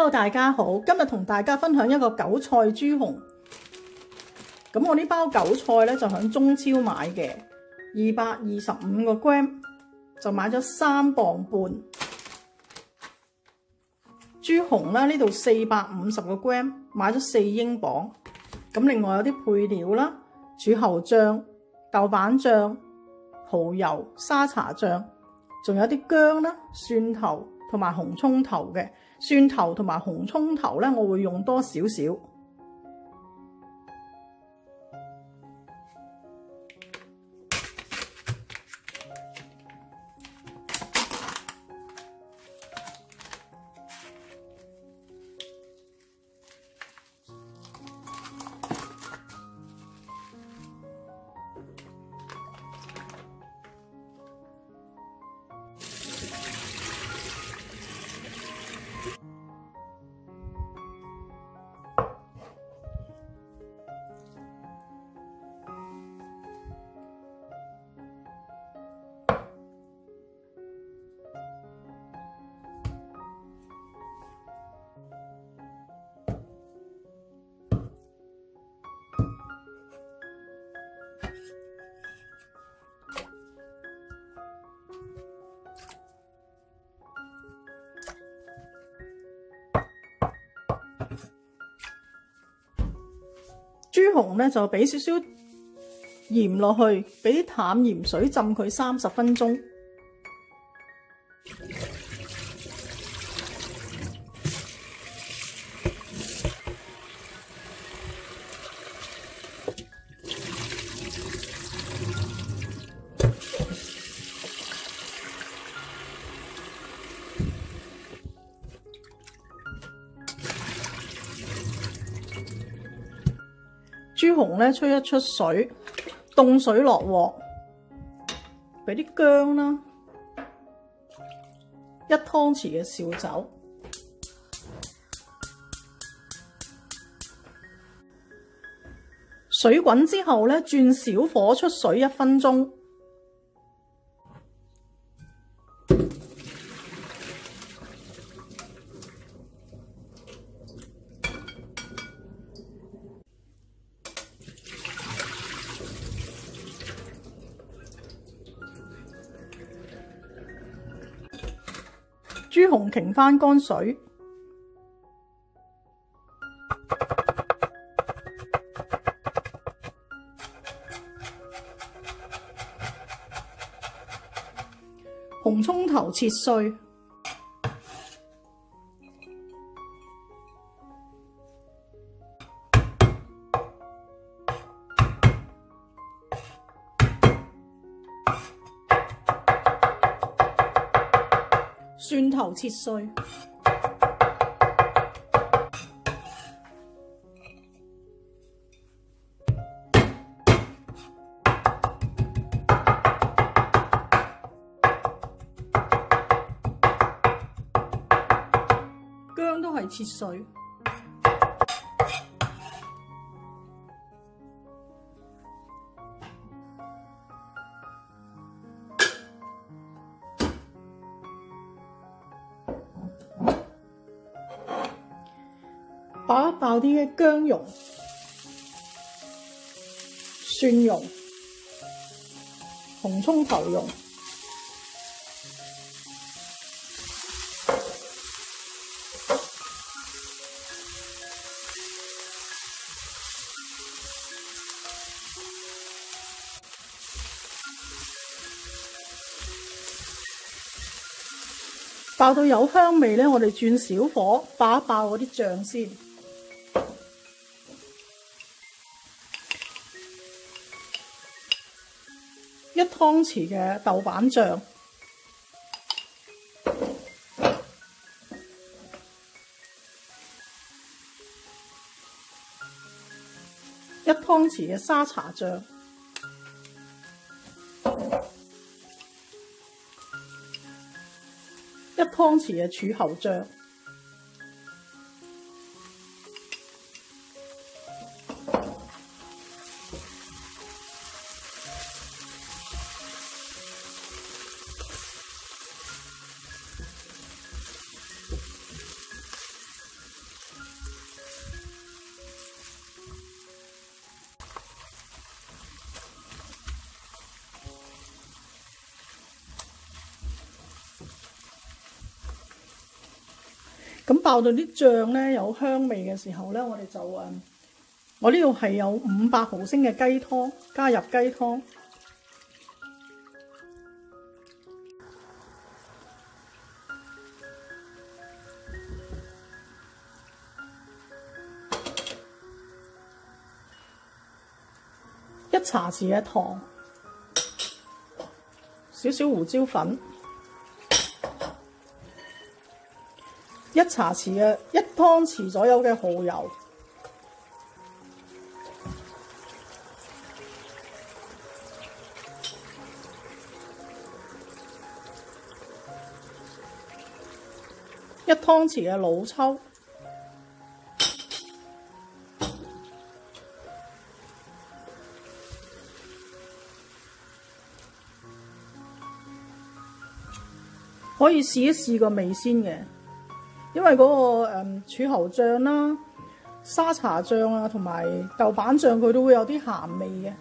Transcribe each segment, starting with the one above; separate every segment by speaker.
Speaker 1: Hello， 大家好，今日同大家分享一個韭菜豬紅。咁我呢包韭菜咧就響中超買嘅，225個 gram， 就買咗3磅半。豬紅啦，呢度450個 gram， 買咗4英鎊。咁另外有啲配料啦，柱侯醬、豆瓣醬、蠔油、沙茶醬，仲有啲薑啦、蒜頭同埋紅葱頭嘅。蒜頭同埋紅葱頭咧，我會用多少少。豬紅咧就俾少少鹽落去，俾啲淡鹽水浸佢30分鐘。豬紅咧吹一出水，凍水落鑊，俾啲薑啦，1湯匙嘅紹酒，水滾之後咧轉小火出水1分鐘。豬紅擎翻乾水，紅葱頭切碎，蒜頭切碎，薑都係切碎。爆一爆啲嘅薑蓉、蒜蓉、紅葱頭蓉，爆到有香味咧，我哋轉小火爆一爆嗰啲醬先。1湯匙嘅豆瓣醬，1湯匙嘅沙茶醬，1湯匙嘅柱侯醬，咁爆到啲醬咧有香味嘅時候咧，我哋就我呢度係有500毫升嘅雞湯，加入雞湯。1茶匙嘅糖，少少胡椒粉，1茶匙嘅1湯匙左右嘅蠔油，1湯匙嘅老抽，可以試一試個味先嘅，因為嗰個柱侯醬啦、沙茶醬啊同埋豆瓣醬佢都會有啲鹹味嘅。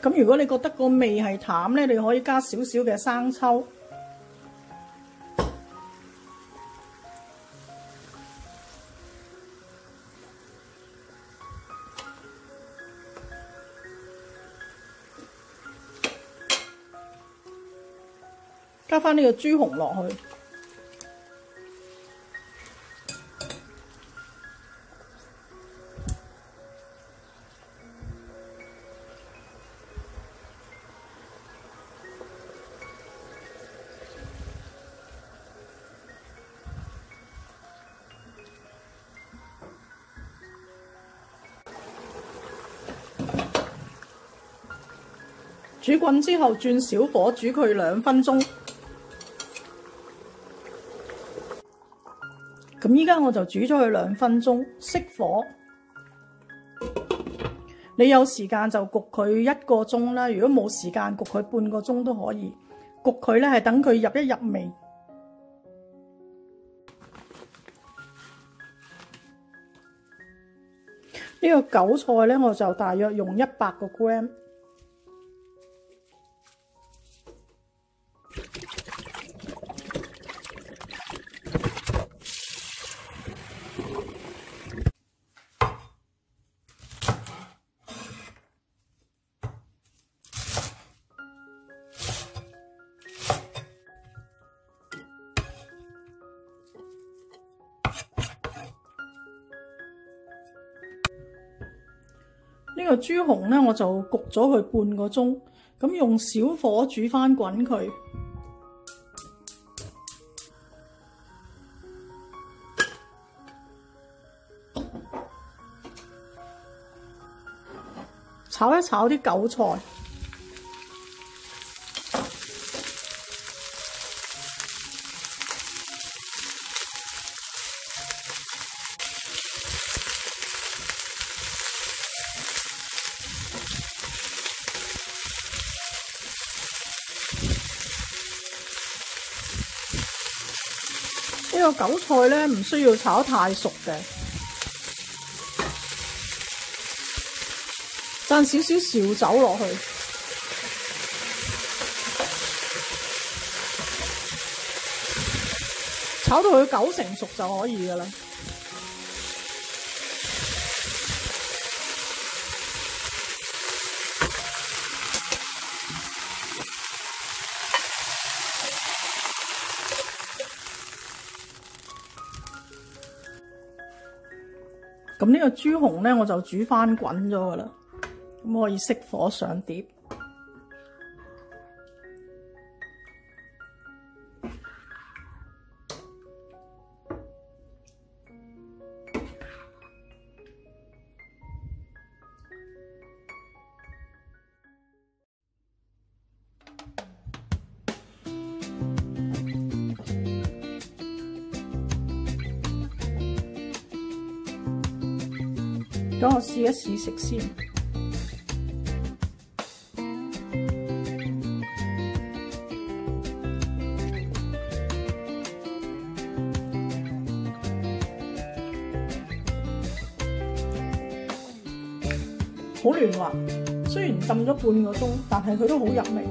Speaker 1: 咁如果你覺得個味係淡咧，你可以加少少嘅生抽。加返呢個豬紅落去，煮滾之後轉小火煮佢2分鐘。咁依家我就煮咗佢2分鐘，熄火。你有時間就焗佢1個鐘啦，如果冇時間焗佢半個鐘都可以。焗佢咧係等佢入一入味。呢個韭菜咧，我就大約用100個 gram。呢個豬紅咧，我就焗咗佢半個鐘，咁用小火煮返滾佢。炒一炒啲韭菜。呢個韭菜咧唔需要炒太熟嘅，灒少少紹酒落去，炒到佢9成熟就可以㗎喇。咁呢個豬紅咧，我就煮翻滾咗㗎啦，咁可以熄火上碟。等我試一試食先。好嫩滑，雖雖然浸咗半個鐘，但係佢都好入味。